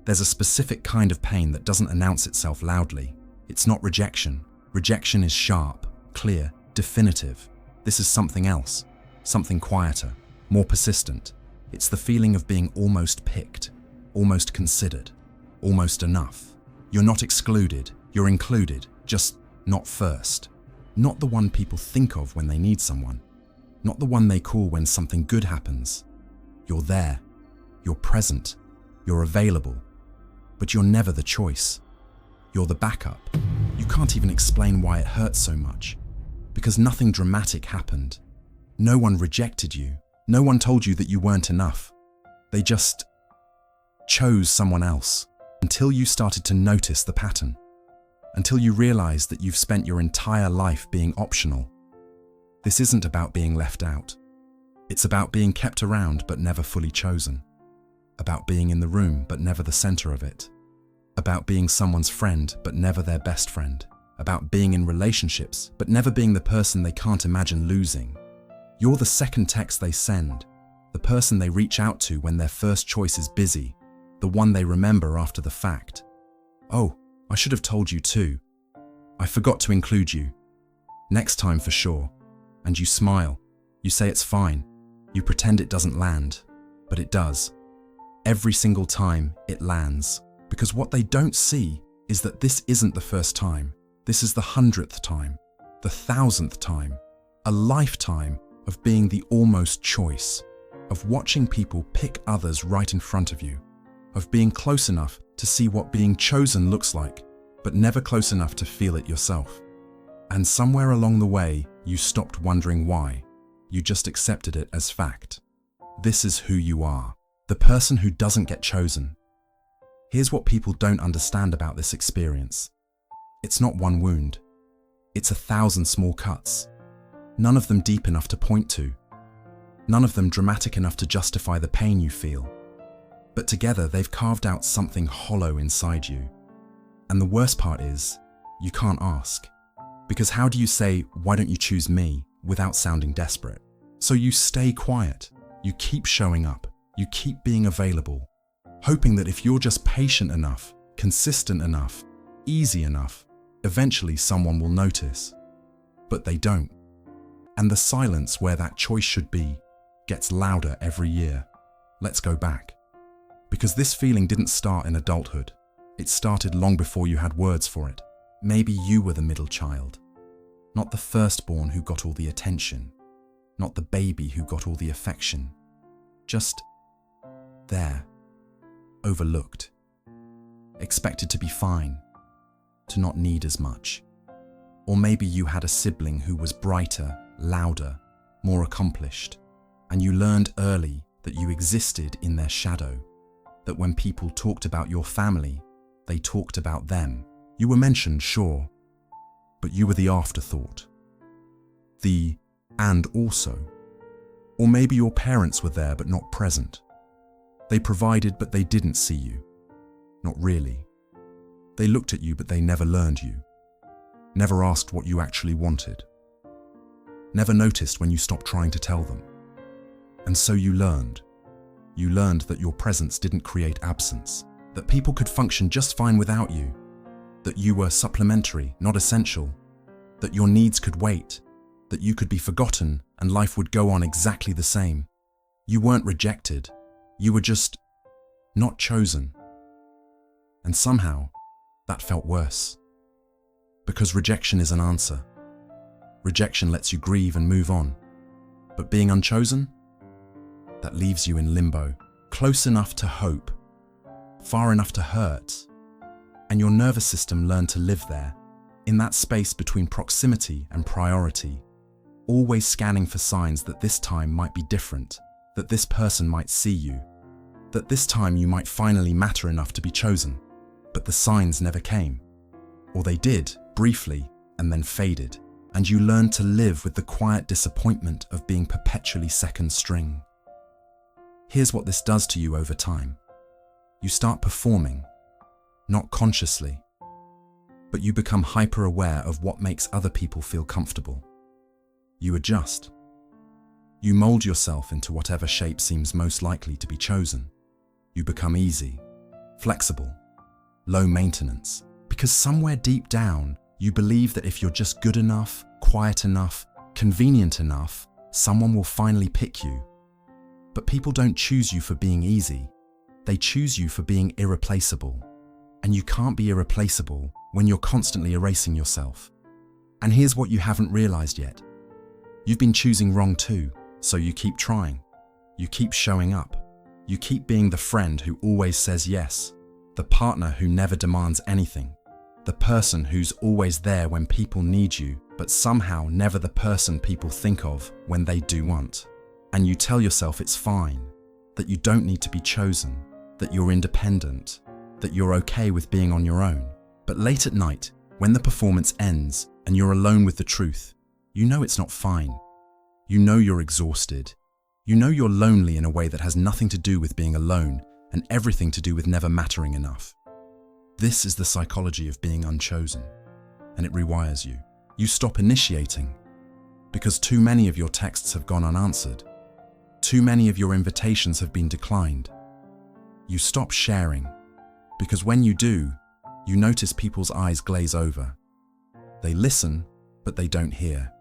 There's a specific kind of pain that doesn't announce itself loudly. It's not rejection. Rejection is sharp, clear, definitive. This is something else, something quieter, more persistent. It's the feeling of being almost picked, almost considered, almost enough. You're not excluded, you're included, just not first. Not the one people think of when they need someone. Not the one they call when something good happens. You're there, you're present, you're available, but you're never the choice. You're the backup. You can't even explain why it hurts so much, because nothing dramatic happened. No one rejected you. No one told you that you weren't enough. They just chose someone else until you started to notice the pattern, until you realized that you've spent your entire life being optional. This isn't about being left out. It's about being kept around but never fully chosen. About being in the room but never the center of it. About being someone's friend but never their best friend. About being in relationships but never being the person they can't imagine losing. You're the second text they send, the person they reach out to when their first choice is busy, the one they remember after the fact. Oh, I should have told you too. I forgot to include you. Next time for sure. And you smile. You say it's fine. You pretend it doesn't land, but it does. Every single time it lands. Because what they don't see is that this isn't the first time. This is the 100th time, the 1000th time, a lifetime of being the almost choice, of watching people pick others right in front of you, of being close enough to see what being chosen looks like, but never close enough to feel it yourself. And somewhere along the way, you stopped wondering why. You just accepted it as fact. This is who you are, the person who doesn't get chosen. Here's what people don't understand about this experience. It's not one wound. It's 1,000 small cuts. None of them deep enough to point to. None of them dramatic enough to justify the pain you feel. But together they've carved out something hollow inside you. And the worst part is, you can't ask. Because how do you say, why don't you choose me, without sounding desperate? So you stay quiet. You keep showing up. You keep being available. Hoping that if you're just patient enough, consistent enough, easy enough, eventually someone will notice. But they don't. And the silence where that choice should be gets louder every year. Let's go back. Because this feeling didn't start in adulthood. It started long before you had words for it. Maybe you were the middle child. Not the firstborn who got all the attention. Not the baby who got all the affection. Just there. Overlooked. Expected to be fine. To not need as much. Or maybe you had a sibling who was brighter, louder, more accomplished, and you learned early that you existed in their shadow, that when people talked about your family, they talked about them. You were mentioned, sure, but you were the afterthought. The and also. Or maybe your parents were there but not present. They provided but they didn't see you. Not really. They looked at you but they never learned you. Never asked what you actually wanted. Never noticed when you stopped trying to tell them. And so you learned. You learned that your presence didn't create absence, that people could function just fine without you, that you were supplementary, not essential, that your needs could wait, that you could be forgotten and life would go on exactly the same. You weren't rejected. You were just not chosen. And somehow, that felt worse. Because rejection is an answer. Rejection lets you grieve and move on. But being unchosen? That leaves you in limbo, close enough to hope, far enough to hurt. And your nervous system learned to live there, in that space between proximity and priority, always scanning for signs that this time might be different, that this person might see you, that this time you might finally matter enough to be chosen. But the signs never came. Or they did, briefly, and then faded. And you learned to live with the quiet disappointment of being perpetually second string. Here's what this does to you over time. You start performing, not consciously, but you become hyper-aware of what makes other people feel comfortable. You adjust. You mold yourself into whatever shape seems most likely to be chosen. You become easy, flexible, low maintenance. Because somewhere deep down, you believe that if you're just good enough, quiet enough, convenient enough, someone will finally pick you. But people don't choose you for being easy. They choose you for being irreplaceable. And you can't be irreplaceable when you're constantly erasing yourself. And here's what you haven't realized yet. You've been choosing wrong too, so you keep trying. You keep showing up. You keep being the friend who always says yes, the partner who never demands anything, the person who's always there when people need you, but somehow never the person people think of when they do want. And you tell yourself it's fine, that you don't need to be chosen, that you're independent, that you're okay with being on your own. But late at night, when the performance ends and you're alone with the truth, you know it's not fine. You know you're exhausted. You know you're lonely in a way that has nothing to do with being alone and everything to do with never mattering enough. This is the psychology of being unchosen, and it rewires you. You stop initiating because too many of your texts have gone unanswered. Too many of your invitations have been declined. You stop sharing because when you do, you notice people's eyes glaze over. They listen, but they don't hear.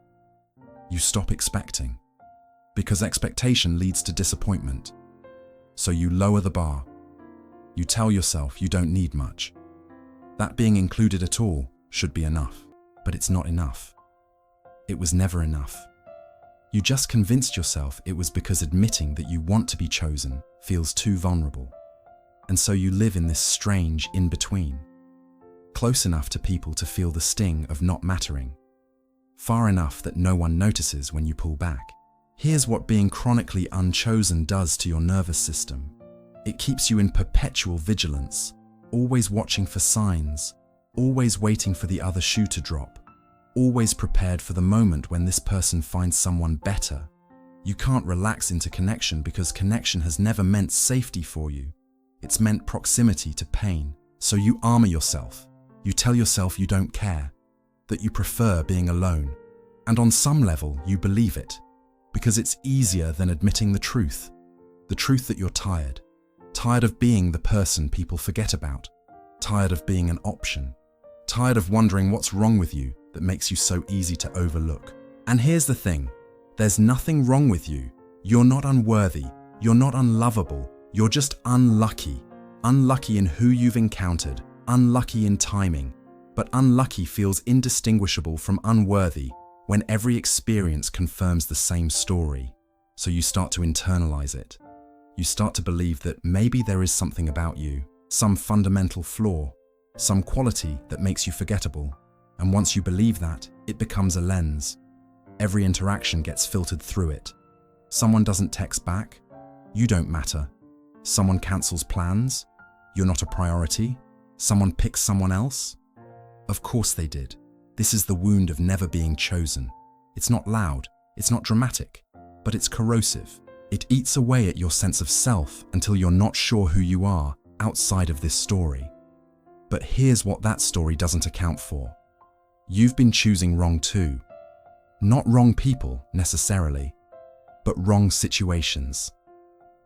You stop expecting because expectation leads to disappointment. So you lower the bar. You tell yourself you don't need much. That being included at all should be enough, but it's not enough. It was never enough. You just convinced yourself it was because admitting that you want to be chosen feels too vulnerable. And so you live in this strange in-between, close enough to people to feel the sting of not mattering, far enough that no one notices when you pull back. Here's what being chronically unchosen does to your nervous system. It keeps you in perpetual vigilance, always watching for signs, always waiting for the other shoe to drop, always prepared for the moment when this person finds someone better. You can't relax into connection because connection has never meant safety for you. It's meant proximity to pain. So you armor yourself. You tell yourself you don't care, that you prefer being alone. And on some level, you believe it, because it's easier than admitting the truth that you're tired. Tired of being the person people forget about. Tired of being an option. Tired of wondering what's wrong with you that makes you so easy to overlook. And here's the thing. There's nothing wrong with you. You're not unworthy. You're not unlovable. You're just unlucky. Unlucky in who you've encountered. Unlucky in timing. But unlucky feels indistinguishable from unworthy when every experience confirms the same story. So you start to internalize it. You start to believe that maybe there is something about you, some fundamental flaw, some quality that makes you forgettable. And once you believe that, it becomes a lens. Every interaction gets filtered through it. Someone doesn't text back, you don't matter. Someone cancels plans, you're not a priority. Someone picks someone else. Of course they did. This is the wound of never being chosen. It's not loud, it's not dramatic, but it's corrosive. It eats away at your sense of self until you're not sure who you are outside of this story. But here's what that story doesn't account for. You've been choosing wrong too. Not wrong people, necessarily, but wrong situations.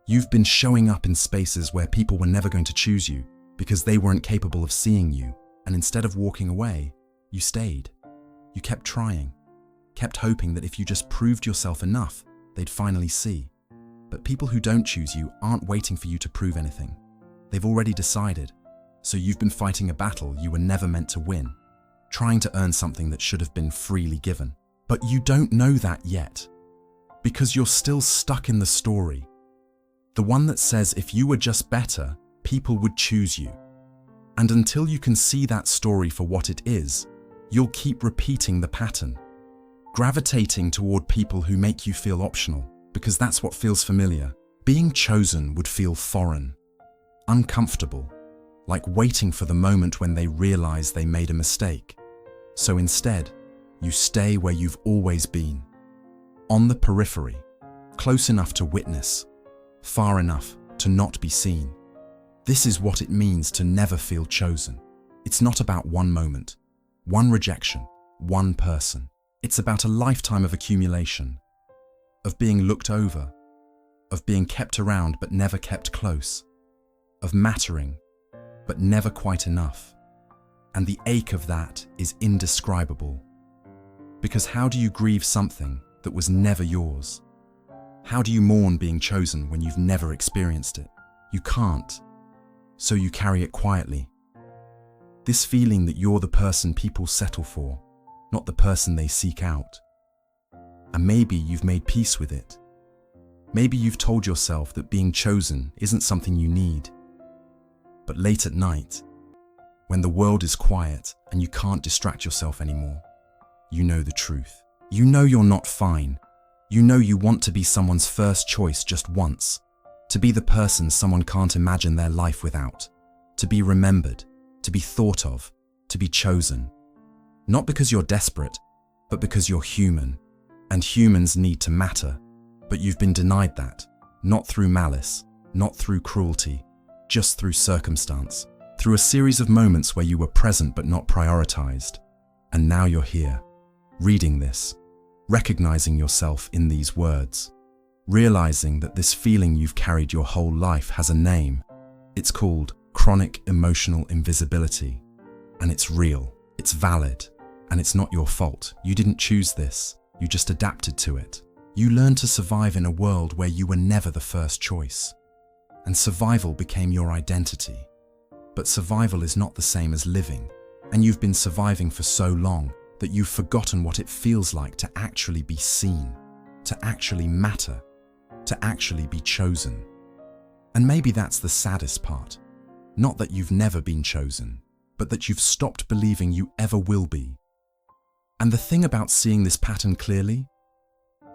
You've been showing up in spaces where people were never going to choose you because they weren't capable of seeing you, and instead of walking away, you stayed. You kept trying, kept hoping that if you just proved yourself enough, they'd finally see. But people who don't choose you aren't waiting for you to prove anything. They've already decided. So you've been fighting a battle you were never meant to win, trying to earn something that should have been freely given. But you don't know that yet, because you're still stuck in the story. The one that says if you were just better, people would choose you. And until you can see that story for what it is, you'll keep repeating the pattern, gravitating toward people who make you feel optional, because that's what feels familiar. Being chosen would feel foreign, uncomfortable, like waiting for the moment when they realize they made a mistake. So instead, you stay where you've always been, on the periphery, close enough to witness, far enough to not be seen. This is what it means to never feel chosen. It's not about one moment, one rejection, one person. It's about a lifetime of accumulation, of being looked over, of being kept around but never kept close, of mattering but never quite enough. And the ache of that is indescribable. Because how do you grieve something that was never yours? How do you mourn being chosen when you've never experienced it? You can't. So you carry it quietly. This feeling that you're the person people settle for, not the person they seek out. And maybe you've made peace with it. Maybe you've told yourself that being chosen isn't something you need. But late at night, when the world is quiet and you can't distract yourself anymore, you know the truth. You know you're not fine. You know you want to be someone's first choice just once, to be the person someone can't imagine their life without, to be remembered, to be thought of, to be chosen. Not because you're desperate, but because you're human, and humans need to matter. But you've been denied that, not through malice, not through cruelty, just through circumstance, through a series of moments where you were present but not prioritized. And now you're here, reading this, recognizing yourself in these words, realizing that this feeling you've carried your whole life has a name. It's called chronic emotional invisibility. And it's real, it's valid, and it's not your fault. You didn't choose this, you just adapted to it. You learned to survive in a world where you were never the first choice. And survival became your identity. But survival is not the same as living, and you've been surviving for so long that you've forgotten what it feels like to actually be seen, to actually matter, to actually be chosen. And maybe that's the saddest part. Not that you've never been chosen, but that you've stopped believing you ever will be. And the thing about seeing this pattern clearly,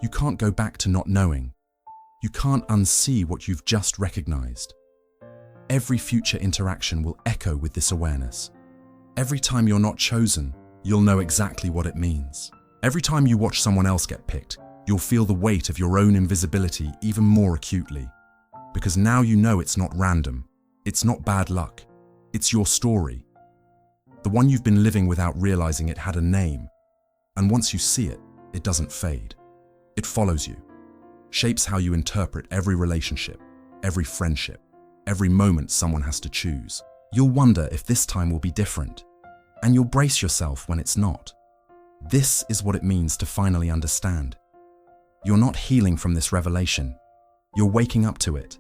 you can't go back to not knowing. You can't unsee what you've just recognized. Every future interaction will echo with this awareness. Every time you're not chosen, you'll know exactly what it means. Every time you watch someone else get picked, you'll feel the weight of your own invisibility even more acutely. Because now you know it's not random. It's not bad luck. It's your story. The one you've been living without realizing it had a name. And once you see it, it doesn't fade. It follows you, shapes how you interpret every relationship, every friendship, every moment someone has to choose. You'll wonder if this time will be different, and you'll brace yourself when it's not. This is what it means to finally understand. You're not healing from this revelation. You're waking up to it,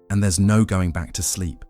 and there's no going back to sleep.